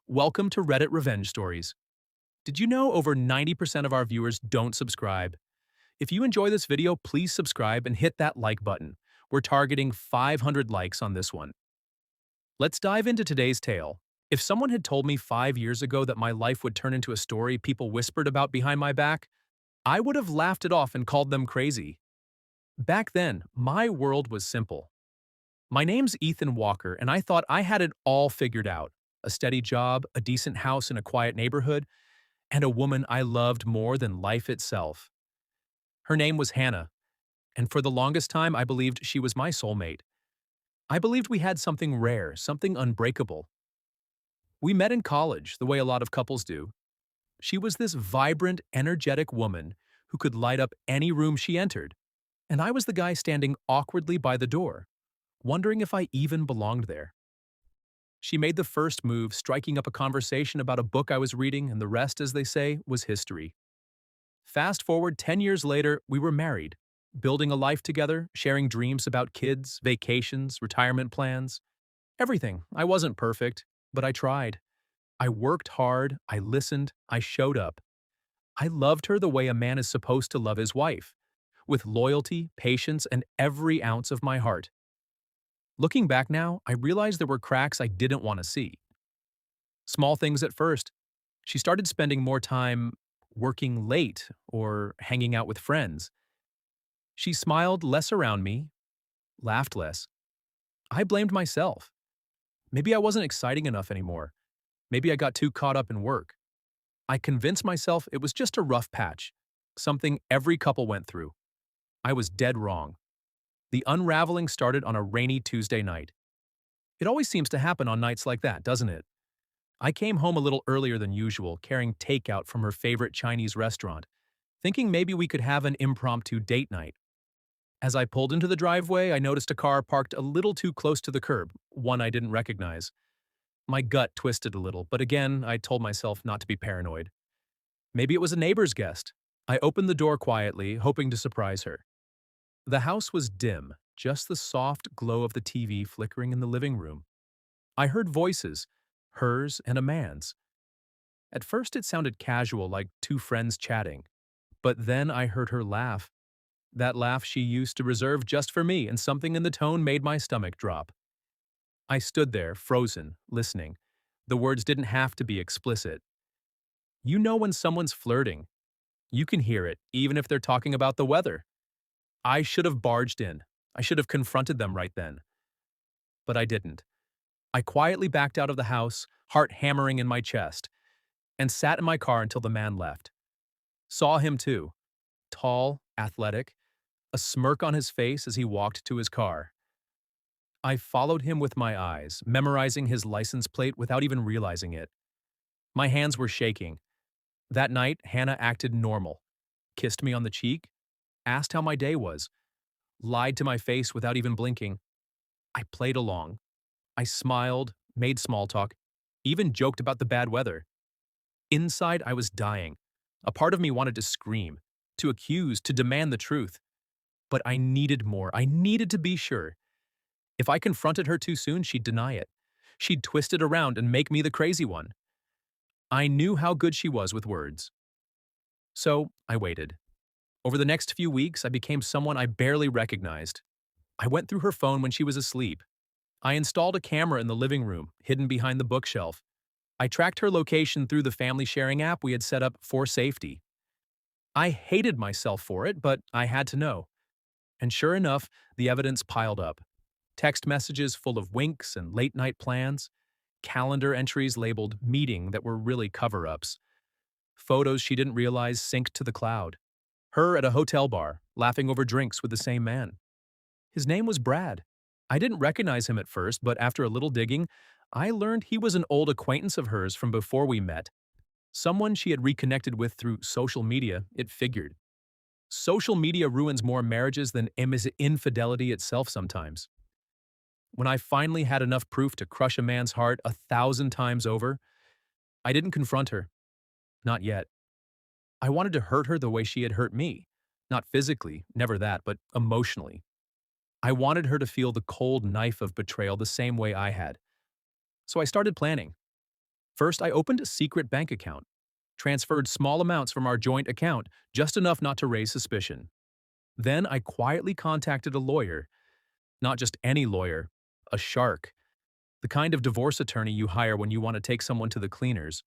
Welcome to Reddit Revenge Stories. Did you know over 90% of our viewers don't subscribe? If you enjoy this video, please subscribe and hit that like button. We're targeting 500 likes on this one. Let's dive into today's tale. If someone had told me 5 years ago that my life would turn into a story people whispered about behind my back, I would have laughed it off and called them crazy. Back then, my world was simple. My name's Ethan Walker, and I thought I had it all figured out. A steady job, a decent house in a quiet neighborhood, and a woman I loved more than life itself. Her name was Hannah, and for the longest time I believed she was my soulmate. I believed we had something rare, something unbreakable. We met in college, the way a lot of couples do. She was this vibrant, energetic woman who could light up any room she entered, and I was the guy standing awkwardly by the door, wondering if I even belonged there. She made the first move, striking up a conversation about a book I was reading, and the rest, as they say, was history. Fast forward 10 years later, we were married, building a life together, sharing dreams about kids, vacations, retirement plans. Everything. I wasn't perfect, but I tried. I worked hard, I listened, I showed up. I loved her the way a man is supposed to love his wife, with loyalty, patience, and every ounce of my heart. Looking back now, I realized there were cracks I didn't want to see. Small things at first. She started spending more time working late or hanging out with friends. She smiled less around me, laughed less. I blamed myself. Maybe I wasn't exciting enough anymore. Maybe I got too caught up in work. I convinced myself it was just a rough patch, something every couple went through. I was dead wrong. The unraveling started on a rainy Tuesday night. It always seems to happen on nights like that, doesn't it? I came home a little earlier than usual, carrying takeout from her favorite Chinese restaurant, thinking maybe we could have an impromptu date night. As I pulled into the driveway, I noticed a car parked a little too close to the curb, one I didn't recognize. My gut twisted a little, but again, I told myself not to be paranoid. Maybe it was a neighbor's guest. I opened the door quietly, hoping to surprise her. The house was dim, just the soft glow of the TV flickering in the living room. I heard voices, hers and a man's. At first it sounded casual, like two friends chatting. But then I heard her laugh. That laugh she used to reserve just for me, and something in the tone made my stomach drop. I stood there, frozen, listening. The words didn't have to be explicit. You know when someone's flirting. You can hear it, even if they're talking about the weather. I should have barged in. I should have confronted them right then. But I didn't. I quietly backed out of the house, heart hammering in my chest, and sat in my car until the man left. Saw him too. Tall, athletic, a smirk on his face as he walked to his car. I followed him with my eyes, memorizing his license plate without even realizing it. My hands were shaking. That night, Hannah acted normal. Kissed me on the cheek, asked how my day was, lied to my face without even blinking. I played along. I smiled, made small talk, even joked about the bad weather. Inside, I was dying. A part of me wanted to scream, to accuse, to demand the truth. But I needed more. I needed to be sure. If I confronted her too soon, she'd deny it. She'd twist it around and make me the crazy one. I knew how good she was with words. So I waited. Over the next few weeks, I became someone I barely recognized. I went through her phone when she was asleep. I installed a camera in the living room, hidden behind the bookshelf. I tracked her location through the family sharing app we had set up for safety. I hated myself for it, but I had to know. And sure enough, the evidence piled up. Text messages full of winks and late-night plans, calendar entries labeled meeting that were really cover-ups, photos she didn't realize synced to the cloud, her at a hotel bar, laughing over drinks with the same man. His name was Brad. I didn't recognize him at first, but after a little digging, I learned he was an old acquaintance of hers from before we met. Someone she had reconnected with through social media, it figured. Social media ruins more marriages than infidelity itself sometimes. When I finally had enough proof to crush a man's heart 1,000 times over, I didn't confront her. Not yet. I wanted to hurt her the way she had hurt me. Not physically, never that, but emotionally. I wanted her to feel the cold knife of betrayal the same way I had. So I started planning. First, I opened a secret bank account, transferred small amounts from our joint account, just enough not to raise suspicion. Then I quietly contacted a lawyer, not just any lawyer, a shark, the kind of divorce attorney you hire when you want to take someone to the cleaners.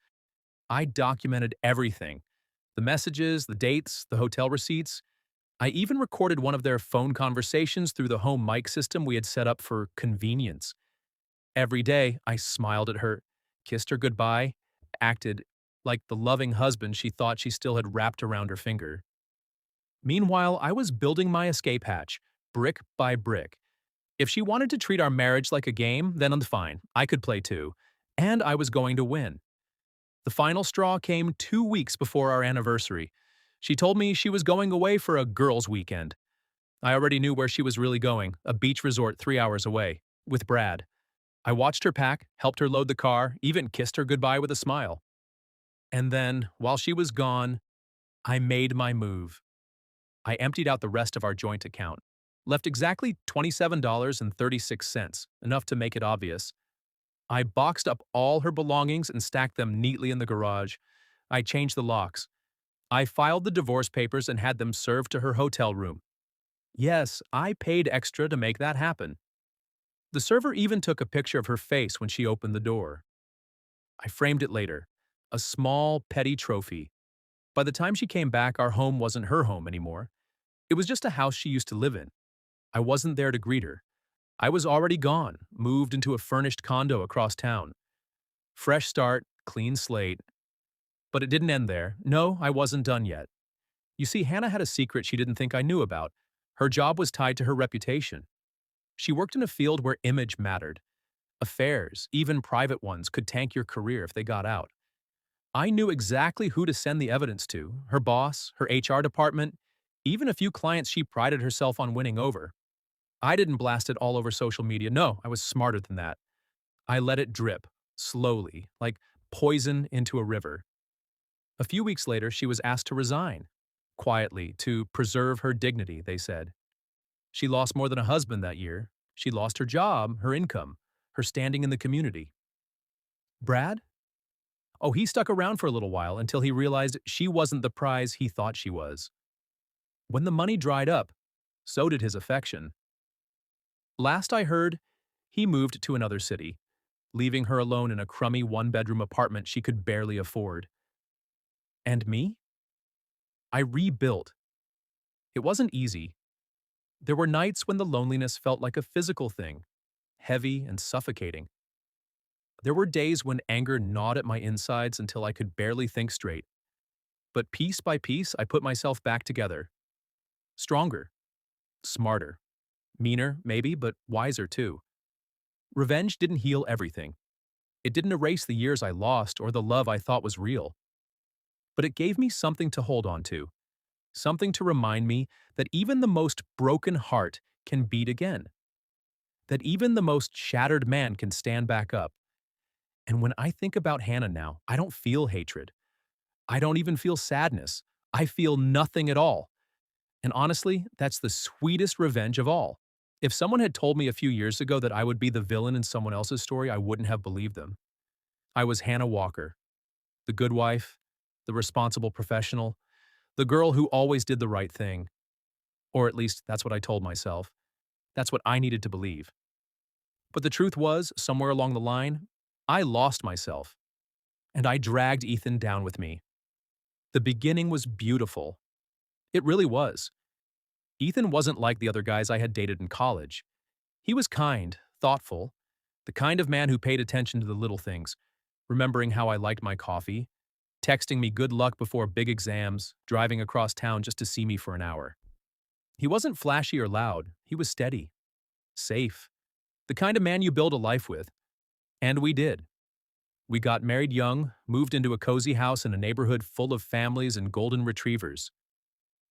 I documented everything, the messages, the dates, the hotel receipts. I even recorded one of their phone conversations through the home mic system we had set up for convenience. Every day, I smiled at her, kissed her goodbye, acted like the loving husband she thought she still had wrapped around her finger. Meanwhile, I was building my escape hatch, brick by brick. If she wanted to treat our marriage like a game, then I'm fine. I could play too. And I was going to win. The final straw came 2 weeks before our anniversary. She told me she was going away for a girls' weekend. I already knew where she was really going, a beach resort 3 hours away, with Brad. I watched her pack, helped her load the car, even kissed her goodbye with a smile. And then, while she was gone, I made my move. I emptied out the rest of our joint account, left exactly $27.36, enough to make it obvious. I boxed up all her belongings and stacked them neatly in the garage. I changed the locks. I filed the divorce papers and had them served to her hotel room. Yes, I paid extra to make that happen. The server even took a picture of her face when she opened the door. I framed it later, a small, petty trophy. By the time she came back, our home wasn't her home anymore. It was just a house she used to live in. I wasn't there to greet her. I was already gone, moved into a furnished condo across town. Fresh start, clean slate. But it didn't end there. No, I wasn't done yet. You see, Hannah had a secret she didn't think I knew about. Her job was tied to her reputation. She worked in a field where image mattered. Affairs, even private ones, could tank your career if they got out. I knew exactly who to send the evidence to, her boss, her HR department, even a few clients she prided herself on winning over. I didn't blast it all over social media. No, I was smarter than that. I let it drip, slowly, like poison into a river. A few weeks later, she was asked to resign. Quietly, to preserve her dignity, they said. She lost more than a husband that year. She lost her job, her income, her standing in the community. Brad? Oh, he stuck around for a little while until he realized she wasn't the prize he thought she was. When the money dried up, so did his affection. Last I heard, he moved to another city, leaving her alone in a crummy one-bedroom apartment she could barely afford. And me? I rebuilt. It wasn't easy. There were nights when the loneliness felt like a physical thing, heavy and suffocating. There were days when anger gnawed at my insides until I could barely think straight. But piece by piece, I put myself back together. Stronger, smarter, meaner, maybe, but wiser too. Revenge didn't heal everything. It didn't erase the years I lost or the love I thought was real. But it gave me something to hold on to, something to remind me that even the most broken heart can beat again, that even the most shattered man can stand back up. And when I think about Hannah now, I don't feel hatred. I don't even feel sadness. I feel nothing at all. And honestly, that's the sweetest revenge of all. If someone had told me a few years ago that I would be the villain in someone else's story, I wouldn't have believed them. I was Hannah Walker, the good wife, the responsible professional, the girl who always did the right thing. Or at least that's what I told myself. That's what I needed to believe. But the truth was, somewhere along the line, I lost myself. And I dragged Ethan down with me. The beginning was beautiful. It really was. Ethan wasn't like the other guys I had dated in college. He was kind, thoughtful, the kind of man who paid attention to the little things, remembering how I liked my coffee, texting me good luck before big exams, driving across town just to see me for an hour. He wasn't flashy or loud. He was steady, safe, the kind of man you build a life with. And we did. We got married young, moved into a cozy house in a neighborhood full of families and golden retrievers.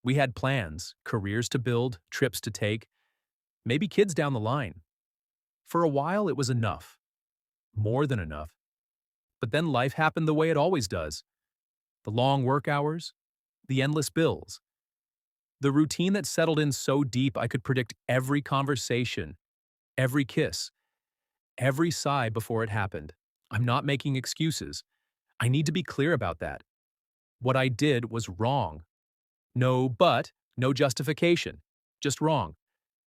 We had plans, careers to build, trips to take, maybe kids down the line. For a while, it was enough. More than enough. But then life happened the way it always does. The long work hours, the endless bills. The routine that settled in so deep I could predict every conversation, every kiss, every sigh before it happened. I'm not making excuses. I need to be clear about that. What I did was wrong. No but, no justification. Just wrong.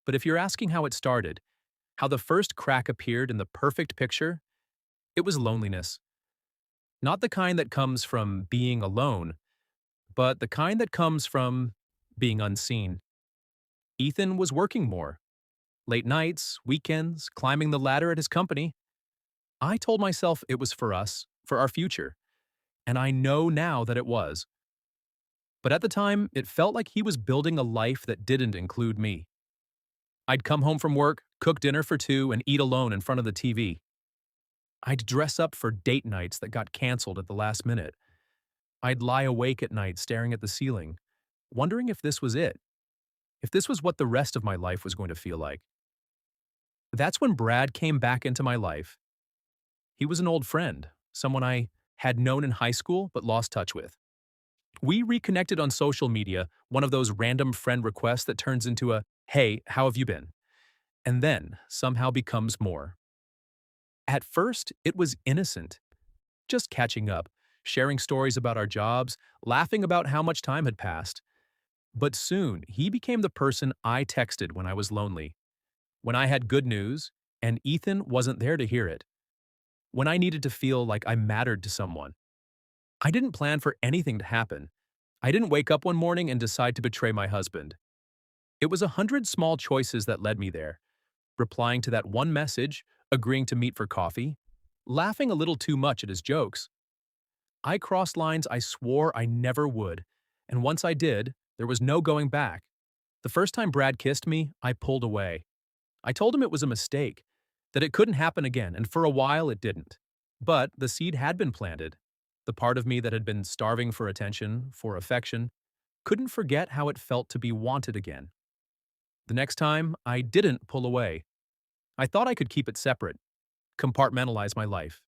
But if you're asking how it started, how the first crack appeared in the perfect picture, it was loneliness. Not the kind that comes from being alone, but the kind that comes from being unseen. Ethan was working more. Late nights, weekends, climbing the ladder at his company. I told myself it was for us, for our future, and I know now that it was. But at the time, it felt like he was building a life that didn't include me. I'd come home from work, cook dinner for two, and eat alone in front of the TV. I'd dress up for date nights that got canceled at the last minute. I'd lie awake at night staring at the ceiling, wondering if this was it, if this was what the rest of my life was going to feel like. That's when Brad came back into my life. He was an old friend, someone I had known in high school but lost touch with. We reconnected on social media, one of those random friend requests that turns into a, "Hey, how have you been?" and then somehow becomes more. At first, it was innocent, just catching up, sharing stories about our jobs, laughing about how much time had passed. But soon, he became the person I texted when I was lonely, when I had good news, and Ethan wasn't there to hear it, when I needed to feel like I mattered to someone. I didn't plan for anything to happen. I didn't wake up one morning and decide to betray my husband. It was 100 small choices that led me there. Replying to that one message, agreeing to meet for coffee, laughing a little too much at his jokes. I crossed lines I swore I never would, and once I did, there was no going back. The first time Brad kissed me, I pulled away. I told him it was a mistake, that it couldn't happen again, and for a while it didn't. But the seed had been planted. The part of me that had been starving for attention, for affection, couldn't forget how it felt to be wanted again. The next time, I didn't pull away. I thought I could keep it separate, compartmentalize my life,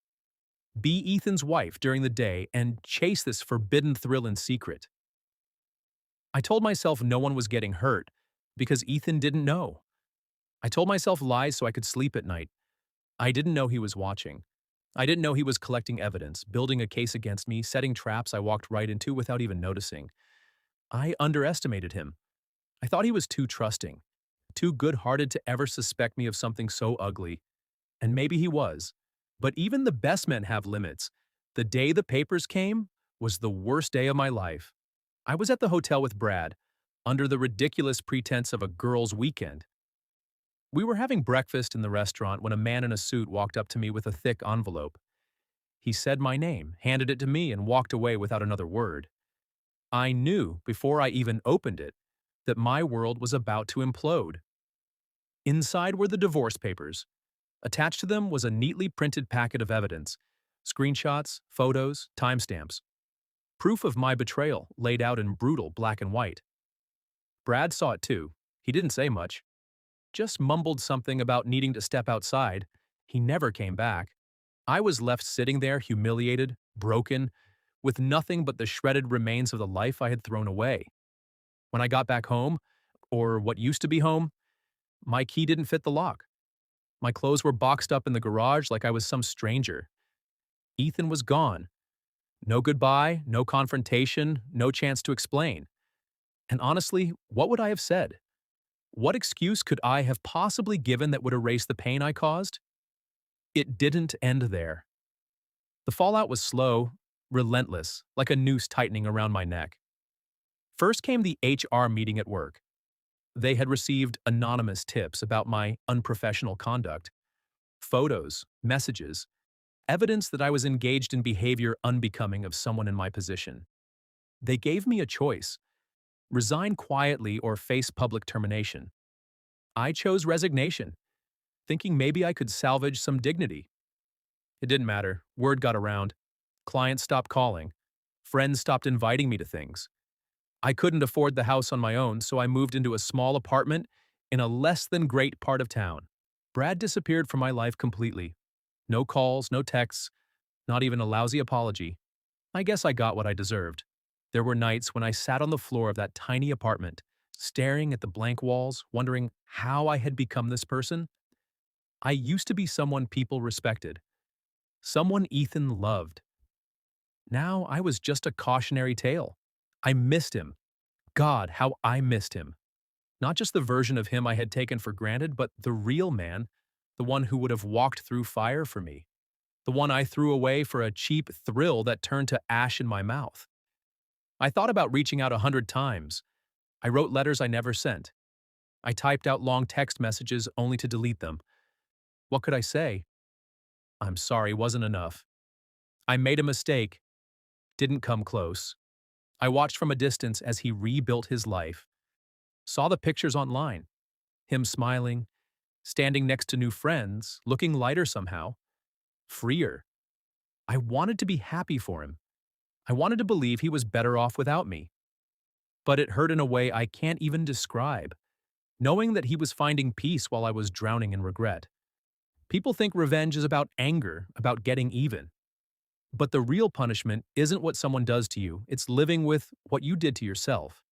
be Ethan's wife during the day, and chase this forbidden thrill in secret. I told myself no one was getting hurt because Ethan didn't know. I told myself lies so I could sleep at night. I didn't know he was watching. I didn't know he was collecting evidence, building a case against me, setting traps I walked right into without even noticing. I underestimated him. I thought he was too trusting, too good-hearted to ever suspect me of something so ugly. And maybe he was. But even the best men have limits. The day the papers came was the worst day of my life. I was at the hotel with Brad, under the ridiculous pretense of a girls' weekend. We were having breakfast in the restaurant when a man in a suit walked up to me with a thick envelope. He said my name, handed it to me, and walked away without another word. I knew, before I even opened it, that my world was about to implode. Inside were the divorce papers. Attached to them was a neatly printed packet of evidence, screenshots, photos, timestamps. Proof of my betrayal laid out in brutal black and white. Brad saw it too. He didn't say much. Just mumbled something about needing to step outside. He never came back. I was left sitting there humiliated, broken, with nothing but the shredded remains of the life I had thrown away. When I got back home, or what used to be home, my key didn't fit the lock. My clothes were boxed up in the garage like I was some stranger. Ethan was gone. No goodbye, no confrontation, no chance to explain. And honestly, what would I have said? What excuse could I have possibly given that would erase the pain I caused? It didn't end there. The fallout was slow, relentless, like a noose tightening around my neck. First came the HR meeting at work. They had received anonymous tips about my unprofessional conduct, photos, messages, evidence that I was engaged in behavior unbecoming of someone in my position. They gave me a choice: resign quietly or face public termination. I chose resignation, thinking maybe I could salvage some dignity. It didn't matter. Word got around. Clients stopped calling. Friends stopped inviting me to things. I couldn't afford the house on my own, so I moved into a small apartment in a less than great part of town. Brad disappeared from my life completely. No calls, no texts, not even a lousy apology. I guess I got what I deserved. There were nights when I sat on the floor of that tiny apartment, staring at the blank walls, wondering how I had become this person. I used to be someone people respected. someone Ethan loved. Now I was just a cautionary tale. I missed him. God, how I missed him. Not just the version of him I had taken for granted, but the real man, the one who would have walked through fire for me, the one I threw away for a cheap thrill that turned to ash in my mouth. I thought about reaching out 100 times. I wrote letters I never sent. I typed out long text messages only to delete them. What could I say? I'm sorry wasn't enough. I made a mistake, didn't come close. I watched from a distance as he rebuilt his life, saw the pictures online, him smiling, standing next to new friends, looking lighter somehow, freer. I wanted to be happy for him. I wanted to believe he was better off without me. But it hurt in a way I can't even describe, knowing that he was finding peace while I was drowning in regret. People think revenge is about anger, about getting even. But the real punishment isn't what someone does to you, it's living with what you did to yourself.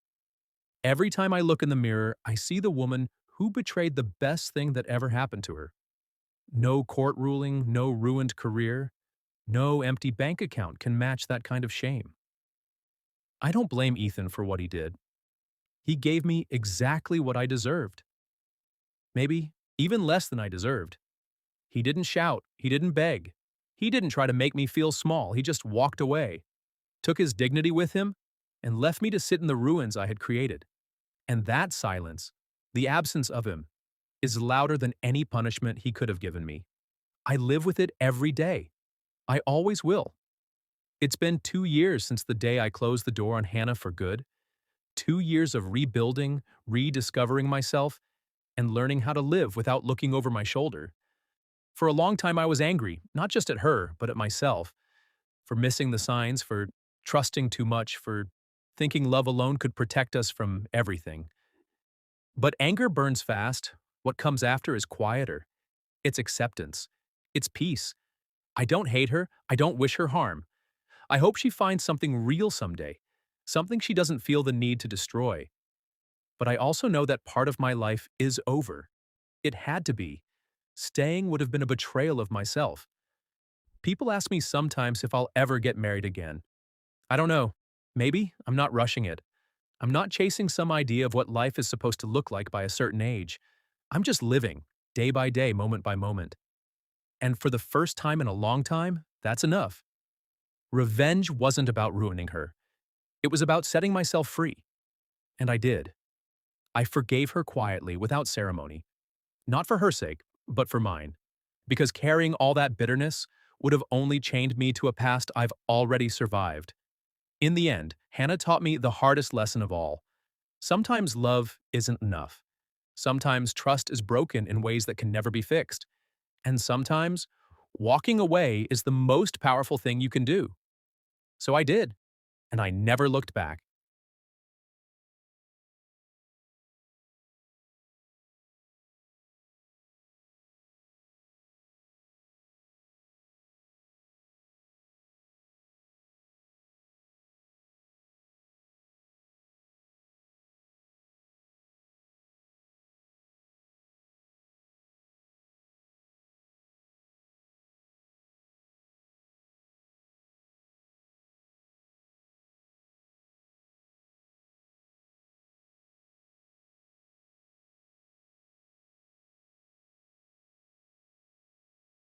Every time I look in the mirror, I see the woman who betrayed the best thing that ever happened to her. No court ruling, no ruined career, no empty bank account can match that kind of shame. I don't blame Ethan for what he did. He gave me exactly what I deserved. Maybe even less than I deserved. He didn't shout, he didn't beg. He didn't try to make me feel small, he just walked away, took his dignity with him, and left me to sit in the ruins I had created. And that silence, the absence of him, is louder than any punishment he could have given me. I live with it every day. I always will. It's been 2 years since the day I closed the door on Hannah for good. 2 years of rebuilding, rediscovering myself, and learning how to live without looking over my shoulder. For a long time I was angry, not just at her, but at myself, for missing the signs, for trusting too much, for thinking love alone could protect us from everything. But anger burns fast. What comes after is quieter. It's acceptance. It's peace. I don't hate her. I don't wish her harm. I hope she finds something real someday, something she doesn't feel the need to destroy. But I also know that part of my life is over. It had to be. Staying would have been a betrayal of myself. People ask me sometimes if I'll ever get married again. I don't know. Maybe. I'm not rushing it. I'm not chasing some idea of what life is supposed to look like by a certain age. I'm just living, day by day, moment by moment. And for the first time in a long time, that's enough. Revenge wasn't about ruining her. It was about setting myself free. And I did. I forgave her quietly, without ceremony. Not for her sake, but for mine. Because carrying all that bitterness would have only chained me to a past I've already survived. In the end, Hannah taught me the hardest lesson of all. Sometimes love isn't enough. Sometimes trust is broken in ways that can never be fixed. And sometimes, walking away is the most powerful thing you can do. So I did, and I never looked back.